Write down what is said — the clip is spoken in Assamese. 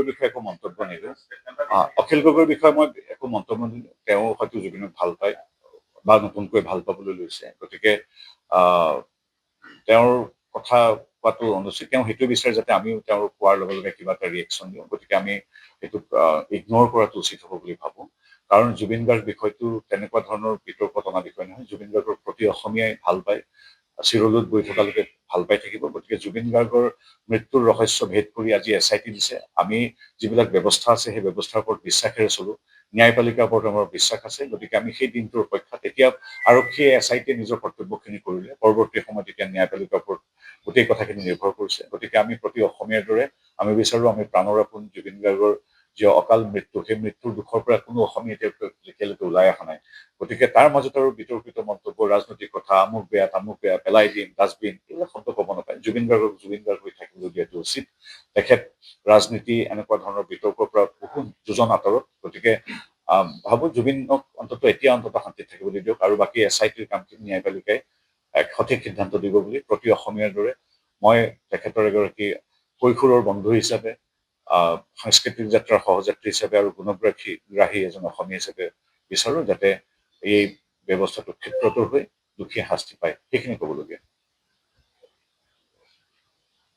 বিষয়ে একো মন্তব্য নিদিওঁ। অখিল গগৈৰ বিষয়ে মই একো মন্তব্য নিদিওঁ। তেওঁ হয়তো জুবিনক ভাল পায় বা নতুনকৈ ভাল পাবলৈ লৈছে, গতিকে তেওঁৰ কথা কোৱাটো অনুচিত। তেওঁ সেইটো বিচাৰে যাতে আমিও তেওঁৰ কোৱাৰ লগে লগে কিবা এটা ৰিয়েকশ্যন দিওঁ, গতিকে আমি সেইটোক ইগন'ৰ কৰাটো উচিত হ'ব বুলি ভাবোঁ। কাৰণ জুবিন গাৰ্গ বিষয়টো তেনেকুৱা ধৰণৰ বিতৰ্কত অনা বিষয় নহয়। জুবিন গাৰ্গৰ প্ৰতি অসমীয়াই ভাল পায়, চিৰলৈ গৈ থকালৈকে ভাল পাই থাকিব। গতিকে জুবিন গাৰ্গৰ মৃত্যুৰ ৰহস্য ভেদ কৰি আজি SIT দিছে। আমি যিবিলাক ব্যৱস্থা আছে সেই ব্যৱস্থাৰ ওপৰত বিশ্বাসেৰে চলোঁ। ন্যায়পালিকাৰ ওপৰত আমাৰ বিশ্বাস আছে। গতিকে আমি সেই দিনটোৰ অপেক্ষাত, এতিয়া আৰক্ষীয়ে SITয়ে নিজৰ কৰ্তব্যখিনি কৰিলে, পৰৱৰ্তী সময়ত এতিয়া ন্যায়পালিকাৰ ওপৰত গোটেই কথাখিনি নিৰ্ভৰ কৰিছে। গতিকে আমি প্ৰতি অসমীয়াৰ দৰে আমি বিচাৰোঁ আমি প্ৰাণৰ আপোন জুবিন গাৰ্গৰ যি অকাল মৃত্যু, সেই মৃত্যুৰ দুখৰ পৰা কোনো অসমীয়া এতিয়ালৈকে ওলাই অহা নাই। গতিকে তাৰ মাজত আৰু বিতৰ্কিত মন্তব্য, ৰাজনৈতিক কথা, আমুক বেয়া তামুক বেয়া, পেলাই দিম, ডাষ্টবিন, এইবিলাক শব্দ ক'ব নাপায়। জুবিন গাৰ্গক জুবিন গাৰ্গ হৈ থাকিবলৈ দিয়াটো উচিত। তেখেত ৰাজনীতি এনেকুৱা ধৰণৰ বিতৰ্কৰ পৰা বহুত যোজন আঁতৰত। গতিকে ভাবোঁ জুবিনক এতিয়া অন্ততঃ শান্তিত থাকিবলৈ দিয়ক, আৰু বাকী SITৰ কামখিনি ন্যায়পালিকাই এক সঠিক সিদ্ধান্ত দিব বুলি প্ৰতি অসমীয়াৰ দৰে মই তেখেতৰ এগৰাকী কৈশোৰৰ বন্ধু হিচাপে, সাংস্কৃতিক যাত্ৰাৰ সহযাত্ৰী হিচাপে আৰু গুণগ্ৰাহী এজন অসমীয়া হিচাপে বিচাৰোঁ যাতে এই ব্যৱস্থাটো ক্ষিপ্ৰতৰ হৈ দুখীয়া শাস্তি পায়। সেইখিনি ক'বলগীয়া।